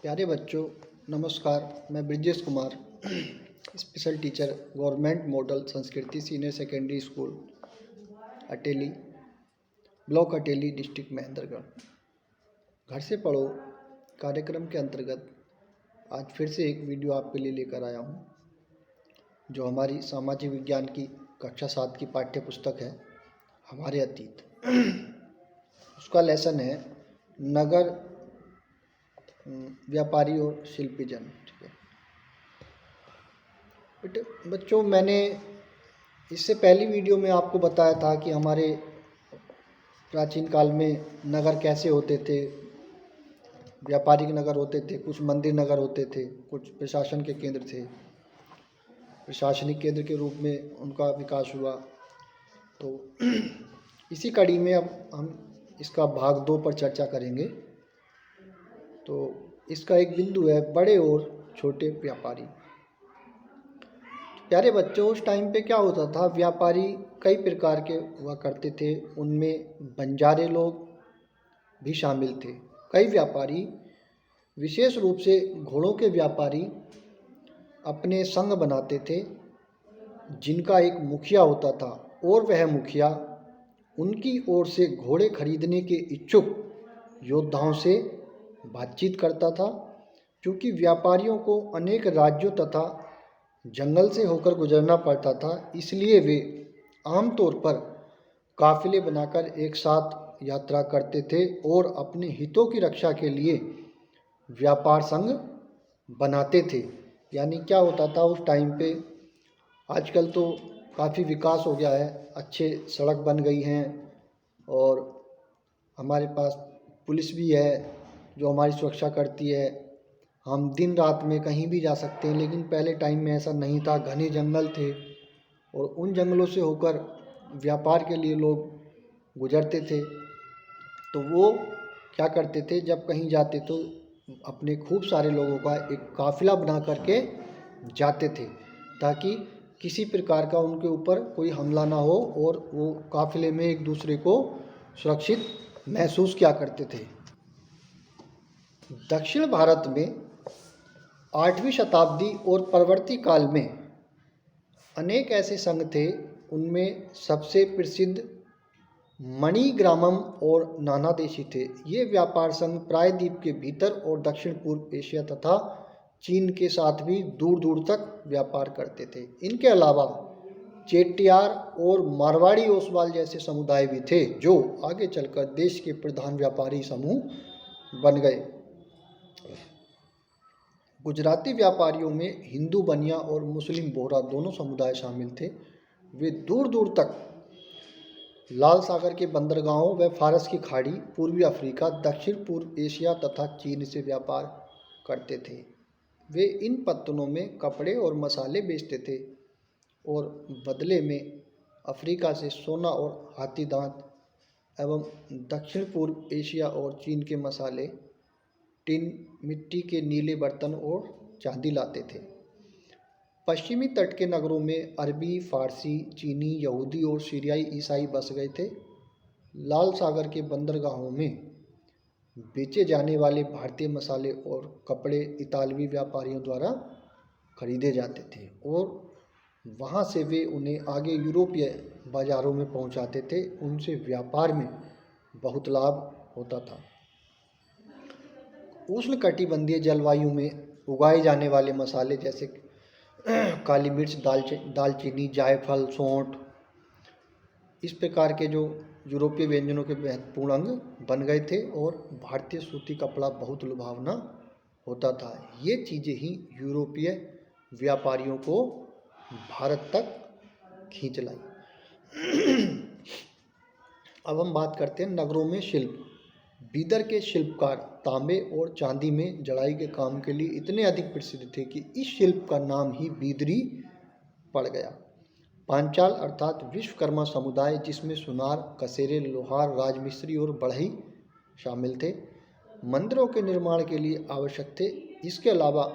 प्यारे बच्चों, नमस्कार। मैं Brijesh Kumar, special teacher, government model Sanskriti senior secondary school Ateli, block Ateli, district Mahendragarh. घर से पढ़ो कार्यक्रम के अंतर्गत आज फिर से एक वीडियो आपके लिए लेकर आया हूँ, जो हमारी सामाजिक विज्ञान की कक्षा 7 की पाठ्य पुस्तक है, हमारे अतीत। उसका लेसन है नगर व्यापारी और शिल्पी जन। ठीक है बच्चों, मैंने इससे पहली वीडियो में आपको बताया था कि हमारे प्राचीन काल में नगर कैसे होते थे। व्यापारिक नगर होते थे, कुछ मंदिर नगर होते थे, कुछ प्रशासन के केंद्र थे। प्रशासनिक केंद्र के रूप में उनका विकास हुआ। तो इसी कड़ी में अब हम इसका भाग 2 पर चर्चा करेंगे। तो इसका एक बिंदु है बड़े और छोटे व्यापारी। प्यारे बच्चों, उस टाइम पे क्या होता था, व्यापारी कई प्रकार के हुआ करते थे। उनमें बंजारे लोग भी शामिल थे। कई व्यापारी, विशेष रूप से घोड़ों के व्यापारी, अपने संघ बनाते थे, जिनका एक मुखिया होता था और वह मुखिया उनकी ओर से घोड़े खरीदने के इच्छुक योद्धाओं से बातचीत करता था। क्योंकि व्यापारियों को अनेक राज्यों तथा जंगल से होकर गुजरना पड़ता था, इसलिए वे आमतौर पर काफिले बनाकर एक साथ यात्रा करते थे और अपने हितों की रक्षा के लिए व्यापार संघ बनाते थे। यानी क्या होता था उस टाइम पे, आजकल तो काफ़ी विकास हो गया है, अच्छे सड़क बन गई हैं और हमारे पास पुलिस भी है जो हमारी सुरक्षा करती है। हम दिन रात में कहीं भी जा सकते हैं, लेकिन पहले टाइम में ऐसा नहीं था। घने जंगल थे और उन जंगलों से होकर व्यापार के लिए लोग गुजरते थे। तो वो क्या करते थे, जब कहीं जाते तो अपने खूब सारे लोगों का एक काफ़िला बना करके जाते थे, ताकि किसी प्रकार का उनके ऊपर कोई हमला ना हो और वो काफ़िले में एक दूसरे को सुरक्षित महसूस किया करते थे। दक्षिण भारत में 8वीं शताब्दी और परवर्ती काल में अनेक ऐसे संघ थे। उनमें सबसे प्रसिद्ध मणिग्रामम और नानादेशी थे। ये व्यापार संघ प्रायद्वीप के भीतर और दक्षिण पूर्व एशिया तथा चीन के साथ भी दूर दूर तक व्यापार करते थे। इनके अलावा चेट्टियार और मारवाड़ी ओसवाल जैसे समुदाय भी थे, जो आगे चलकर देश के प्रधान व्यापारी समूह बन गए। गुजराती व्यापारियों में हिंदू बनिया और मुस्लिम बोहरा दोनों समुदाय शामिल थे। वे दूर दूर तक लाल सागर के बंदरगाहों व फारस की खाड़ी, पूर्वी अफ्रीका, दक्षिण पूर्व एशिया तथा चीन से व्यापार करते थे। वे इन पत्तनों में कपड़े और मसाले बेचते थे और बदले में अफ्रीका से सोना और हाथी दांत एवं दक्षिण पूर्व एशिया और चीन के मसाले, टिन, मिट्टी के नीले बर्तन और चांदी लाते थे। पश्चिमी तट के नगरों में अरबी, फारसी, चीनी, यहूदी और सीरियाई ईसाई बस गए थे। लाल सागर के बंदरगाहों में बेचे जाने वाले भारतीय मसाले और कपड़े इतालवी व्यापारियों द्वारा खरीदे जाते थे और वहाँ से वे उन्हें आगे यूरोपीय बाज़ारों में पहुँचाते थे। उनसे व्यापार में बहुत लाभ होता था। उष्णकटिबंधीय जलवायु में उगाए जाने वाले मसाले जैसे काली मिर्च, दालचीनी, जायफल, सौंठ, इस प्रकार के जो यूरोपीय व्यंजनों के महत्वपूर्ण अंग बन गए थे और भारतीय सूती कपड़ा बहुत लुभावना होता था। ये चीज़ें ही यूरोपीय व्यापारियों को भारत तक खींच लाई। अब हम बात करते हैं नगरों में शिल्प। बीदर के शिल्पकार तांबे और चांदी में जड़ाई के काम के लिए इतने अधिक प्रसिद्ध थे कि इस शिल्प का नाम ही बीदरी पड़ गया। पांचाल अर्थात विश्वकर्मा समुदाय, जिसमें सुनार, कसेरे, लोहार, राजमिस्त्री और बढ़ई शामिल थे, मंदिरों के निर्माण के लिए आवश्यक थे। इसके अलावा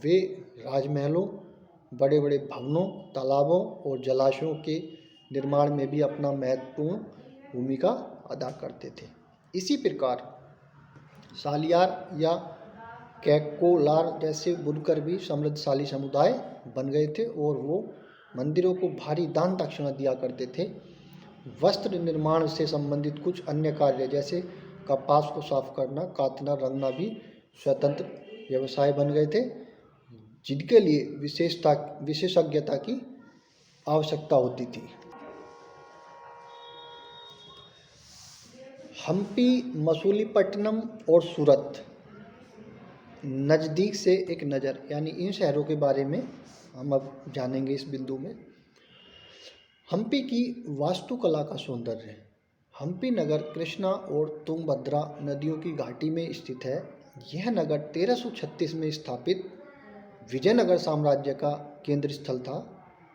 वे राजमहलों, बड़े बड़े भवनों, तालाबों और जलाशयों के निर्माण में भी अपना महत्वपूर्ण भूमिका अदा करते थे। इसी प्रकार सालियार या कैकोलार जैसे बुनकर भी समृद्धशाली समुदाय बन गए थे और वो मंदिरों को भारी दान दक्षिणा दिया करते थे। वस्त्र निर्माण से संबंधित कुछ अन्य कार्य जैसे कपास को साफ करना, काटना, रंगना भी स्वतंत्र व्यवसाय बन गए थे, जिनके लिए विशेषज्ञता की आवश्यकता होती थी। हम्पी, मसूलीपट्टनम और सूरत, नज़दीक से एक नज़र, यानी इन शहरों के बारे में हम अब जानेंगे इस बिंदु में। हम्पी की वास्तुकला का सौंदर्य। हम्पी नगर कृष्णा और तुंगभद्रा नदियों की घाटी में स्थित है। यह नगर 1336 में स्थापित विजयनगर साम्राज्य का केंद्र स्थल था।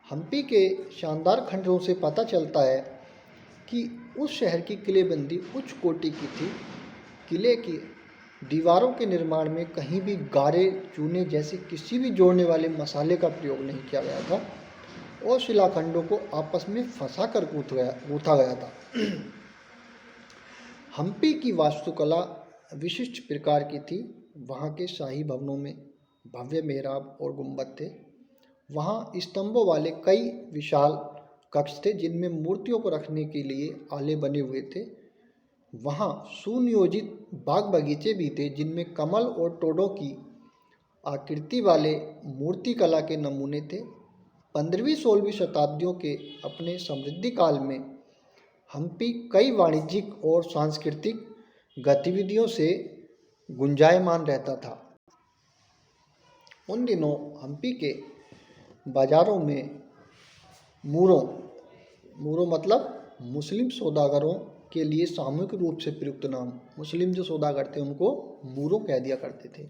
हम्पी के शानदार खंडरों से पता चलता है कि उस शहर की किलेबंदी उच्च कोटि की थी। किले की दीवारों के निर्माण में कहीं भी गारे, चूने जैसे किसी भी जोड़ने वाले मसाले का प्रयोग नहीं किया गया था और शिलाखंडों को आपस में फंसाकर गूंथा गया था। हम्पी की वास्तुकला विशिष्ट प्रकार की थी। वहाँ के शाही भवनों में भव्य मेहराब और गुंबद थे। वहाँ स्तंभों वाले कई विशाल कक्ष थे जिनमें मूर्तियों को रखने के लिए आले बने हुए थे। वहाँ सुनियोजित बाग बगीचे भी थे जिनमें कमल और टोडों की आकृति वाले मूर्तिकला के नमूने थे। 15वीं-16वीं शताब्दियों के अपने समृद्धि काल में हम्पी कई वाणिज्यिक और सांस्कृतिक गतिविधियों से गुंजायमान रहता था। उन दिनों हम्पी के बाज़ारों में मूरों मतलब मुस्लिम सौदागरों के लिए सामूहिक रूप से प्रयुक्त नाम। मुस्लिम जो सौदागर थे उनको मूरों कह दिया करते थे।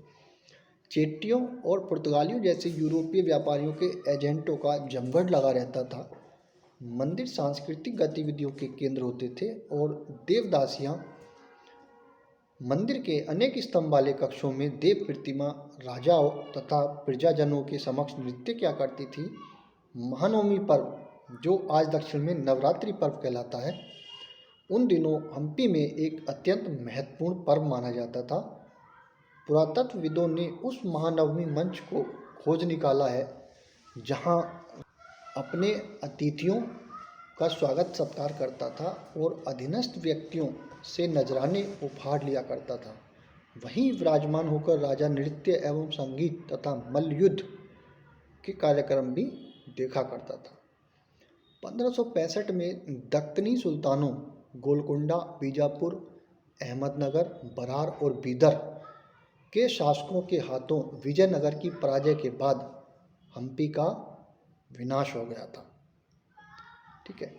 चेट्टियों और पुर्तगालियों जैसे यूरोपीय व्यापारियों के एजेंटों का जमघट लगा रहता था। मंदिर सांस्कृतिक गतिविधियों के केंद्र होते थे और देवदासियाँ मंदिर के अनेक स्तंभ वाले कक्षों में देव प्रतिमा राजाओं तथा प्रजाजनों के समक्ष नृत्य किया करती थी। महानवमी पर्व, जो आज दक्षिण में नवरात्रि पर्व कहलाता है, उन दिनों हम्पी में एक अत्यंत महत्वपूर्ण पर्व माना जाता था। पुरातत्वविदों ने उस महानवमी मंच को खोज निकाला है जहां अपने अतिथियों का स्वागत सत्कार करता था और अधीनस्थ व्यक्तियों से नजराने उपहार लिया करता था। वहीं विराजमान होकर राजा नृत्य एवं संगीत तथा मल्लयुद्ध के कार्यक्रम भी देखा करता था। 1565 में दक्कनी सुल्तानों गोलकोंडा, बीजापुर, अहमदनगर, बरार और बीदर के शासकों के हाथों विजयनगर की पराजय के बाद हम्पी का विनाश हो गया था। ठीक है।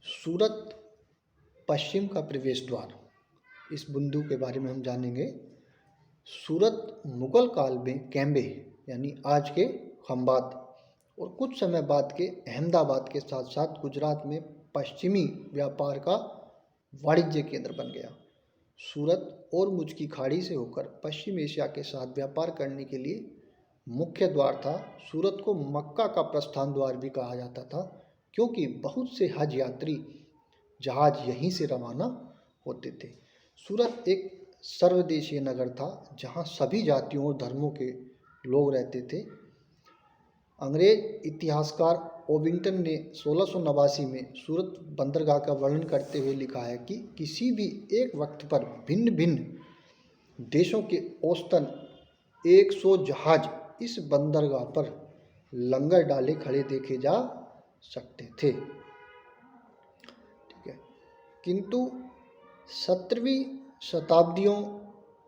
सूरत पश्चिम का प्रवेश द्वार, इस बिंदु के बारे में हम जानेंगे। सूरत मुगल काल में कैम्बे यानी आज के खंबात और कुछ समय बाद के अहमदाबाद के साथ साथ गुजरात में पश्चिमी व्यापार का वाणिज्य केंद्र बन गया। सूरत और मुझ की खाड़ी से होकर पश्चिम एशिया के साथ व्यापार करने के लिए मुख्य द्वार था। सूरत को मक्का का प्रस्थान द्वार भी कहा जाता था क्योंकि बहुत से हज यात्री जहाज यहीं से रवाना होते थे। सूरत एक सर्वदेशीय नगर था जहां सभी जातियों और धर्मों के लोग रहते थे। अंग्रेज इतिहासकार ओविंगटन ने 1689 में सूरत बंदरगाह का वर्णन करते हुए लिखा है कि किसी भी एक वक्त पर भिन्न भिन्न देशों के औसतन 100 जहाज इस बंदरगाह पर लंगर डाले खड़े देखे जा सकते थे। ठीक है। किंतु 17वीं शताब्दियों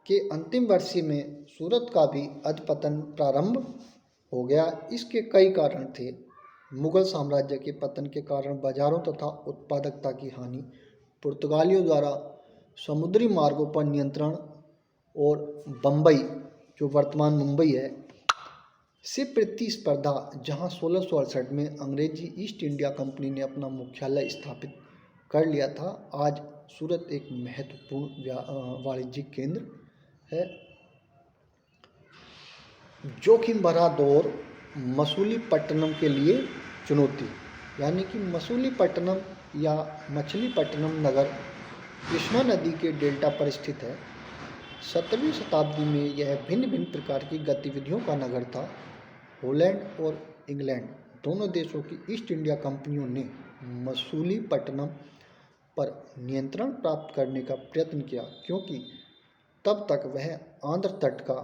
के अंतिम वर्षों में सूरत का भी अधपतन प्रारंभ हो गया। इसके कई कारण थे। मुगल साम्राज्य के पतन के कारण बाजारों तथा उत्पादकता की हानि, पुर्तगालियों द्वारा समुद्री मार्गों पर नियंत्रण और बम्बई, जो वर्तमान मुंबई है, से प्रतिस्पर्धा, जहां 1668 में अंग्रेजी ईस्ट इंडिया कंपनी ने अपना मुख्यालय स्थापित कर लिया था। आज सूरत एक महत्वपूर्ण वाणिज्यिक केंद्र है। जोखिम भरा दौर मसूलीपट्टनम के लिए चुनौती, यानी कि मसूलीपट्टनम या मछलीपट्टनम नगर कृष्णा नदी के डेल्टा पर स्थित है। 17वीं शताब्दी में यह भिन्न भिन्न प्रकार की गतिविधियों का नगर था। हॉलैंड और इंग्लैंड दोनों देशों की ईस्ट इंडिया कंपनियों ने मसूलीपट्टनम पर नियंत्रण प्राप्त करने का प्रयत्न किया, क्योंकि तब तक वह आंध्र तट का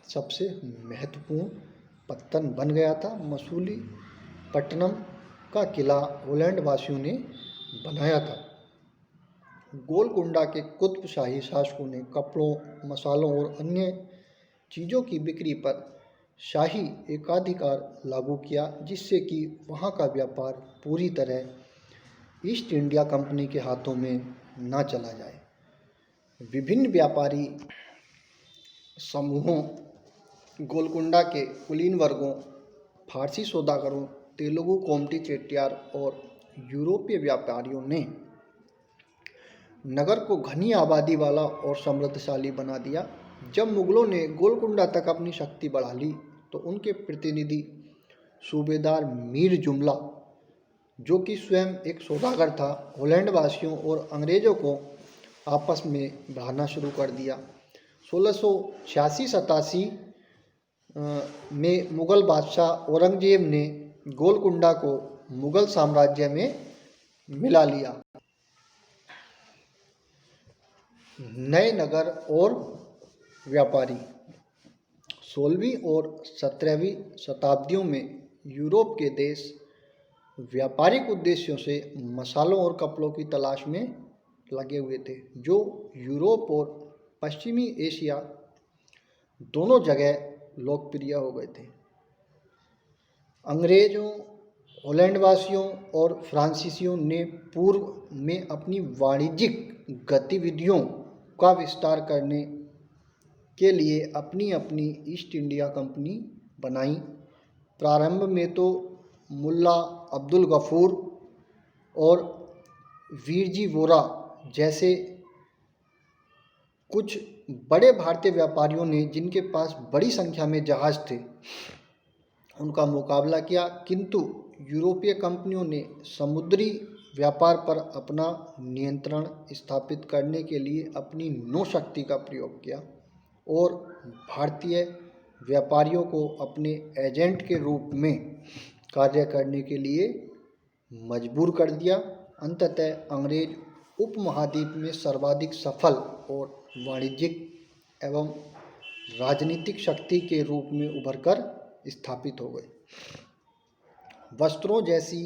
सबसे महत्वपूर्ण पत्तन बन गया था। मसूलीपट्टनम का किला हॉलैंड वासियों ने बनाया था। गोलकुंडा के कुतुब शाही शासकों ने कपड़ों, मसालों और अन्य चीज़ों की बिक्री पर शाही एकाधिकार लागू किया, जिससे कि वहाँ का व्यापार पूरी तरह ईस्ट इंडिया कंपनी के हाथों में ना चला जाए। विभिन्न व्यापारी समूहों, गोलकुंडा के कुलीन वर्गों, फारसी सौदागरों, तेलुगु कोमटी चेट्टियार और यूरोपीय व्यापारियों ने नगर को घनी आबादी वाला और समृद्धशाली बना दिया। जब मुगलों ने गोलकुंडा तक अपनी शक्ति बढ़ा ली, तो उनके प्रतिनिधि सूबेदार मीर जुमला, जो कि स्वयं एक सौदागर था, हॉलैंड वासियों और अंग्रेज़ों को आपस में बढ़ाना शुरू कर दिया। 1686-87 में मुग़ल बादशाह औरंगजेब ने गोलकुंडा को मुग़ल साम्राज्य में मिला लिया। नए नगर और व्यापारी 16वीं और 17वीं शताब्दियों में यूरोप के देश व्यापारिक उद्देश्यों से मसालों और कपड़ों की तलाश में लगे हुए थे, जो यूरोप और पश्चिमी एशिया दोनों जगह लोकप्रिय हो गए थे। अंग्रेज़ों, हॉलैंड वासियों और फ्रांसीसियों ने पूर्व में अपनी वाणिज्यिक गतिविधियों का विस्तार करने के लिए अपनी अपनी ईस्ट इंडिया कंपनी बनाई। प्रारंभ में तो मुल्ला अब्दुल गफूर और वीरजी वोरा जैसे कुछ बड़े भारतीय व्यापारियों ने, जिनके पास बड़ी संख्या में जहाज़ थे, उनका मुकाबला किया, किंतु यूरोपीय कंपनियों ने समुद्री व्यापार पर अपना नियंत्रण स्थापित करने के लिए अपनी नौशक्ति का प्रयोग किया और भारतीय व्यापारियों को अपने एजेंट के रूप में कार्य करने के लिए मजबूर कर दिया। अंततः अंग्रेज उपमहाद्वीप में सर्वाधिक सफल और वाणिज्यिक एवं राजनीतिक शक्ति के रूप में उभरकर स्थापित हो गए। वस्त्रों जैसी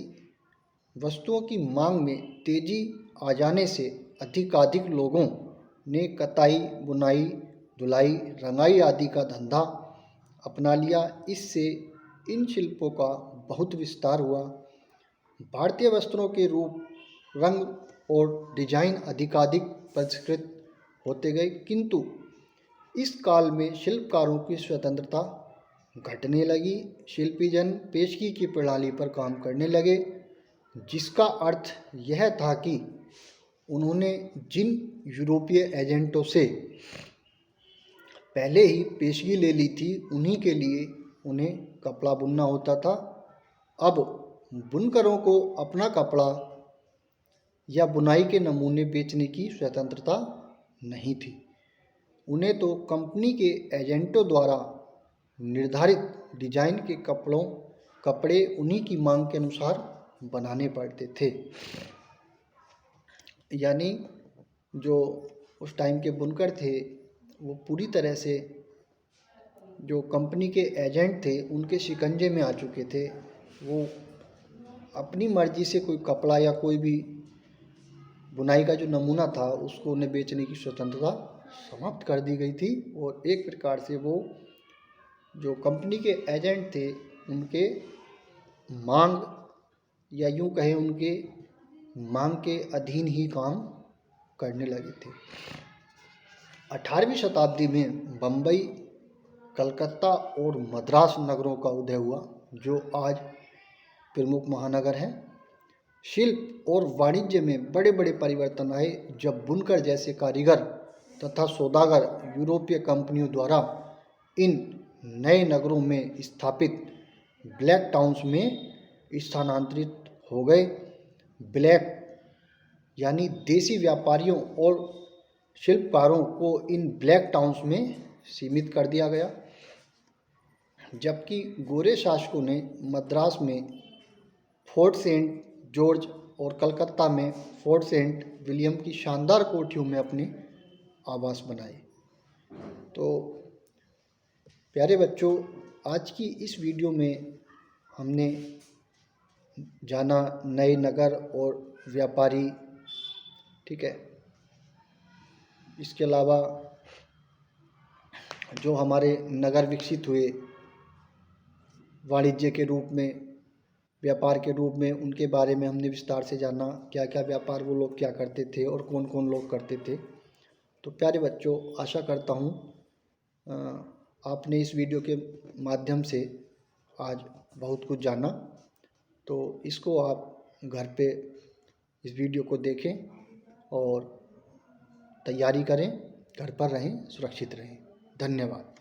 वस्तुओं की मांग में तेजी आ जाने से अधिकाधिक लोगों ने कताई, बुनाई, धुलाई, रंगाई आदि का धंधा अपना लिया। इससे इन शिल्पों का बहुत विस्तार हुआ। भारतीय वस्त्रों के रूप, रंग और डिजाइन अधिकाधिक परिष्कृत होते गए, किंतु इस काल में शिल्पकारों की स्वतंत्रता घटने लगी। शिल्पी जन पेशगी की प्रणाली पर काम करने लगे, जिसका अर्थ यह था कि उन्होंने जिन यूरोपीय एजेंटों से पहले ही पेशगी ले ली थी, उन्हीं के लिए उन्हें कपड़ा बुनना होता था। अब बुनकरों को अपना कपड़ा या बुनाई के नमूने बेचने की स्वतंत्रता नहीं थी। उन्हें तो कंपनी के एजेंटों द्वारा निर्धारित डिजाइन के कपड़े उन्हीं की मांग के अनुसार बनाने पड़ते थे। यानी जो उस टाइम के बुनकर थे, वो पूरी तरह से जो कंपनी के एजेंट थे उनके शिकंजे में आ चुके थे। वो अपनी मर्जी से कोई कपड़ा या कोई भी बुनाई का जो नमूना था, उसको उन्हें बेचने की स्वतंत्रता समाप्त कर दी गई थी। और एक प्रकार से वो जो कंपनी के एजेंट थे, उनके मांग या यूँ कहें उनके मांग के अधीन ही काम करने लगे थे। 18वीं शताब्दी में बम्बई, कलकत्ता और मद्रास नगरों का उदय हुआ, जो आज प्रमुख महानगर हैं। शिल्प और वाणिज्य में बड़े बड़े परिवर्तन आए जब बुनकर जैसे कारीगर तथा सौदागर यूरोपीय कंपनियों द्वारा इन नए नगरों में स्थापित ब्लैक टाउन्स में स्थानांतरित हो गए। ब्लैक यानी देसी व्यापारियों और शिल्पकारों को इन ब्लैक टाउन्स में सीमित कर दिया गया, जबकि गोरे शासकों ने मद्रास में फोर्ट सेंट जॉर्ज और कलकत्ता में फोर्ट सेंट विलियम की शानदार कोठरियों में अपने आवास बनाए। तो प्यारे बच्चों, आज की इस वीडियो में हमने जाना नए नगर और व्यापारी, ठीक है। इसके अलावा जो हमारे नगर विकसित हुए वाणिज्य के रूप में, व्यापार के रूप में, उनके बारे में हमने विस्तार से जाना, क्या क्या व्यापार वो लोग क्या करते थे और कौन कौन लोग करते थे। तो प्यारे बच्चों, आशा करता हूँ आपने इस वीडियो के माध्यम से आज बहुत कुछ जाना। तो इसको आप घर पे इस वीडियो को देखें और तैयारी करें, घर पर रहें, सुरक्षित रहें। धन्यवाद।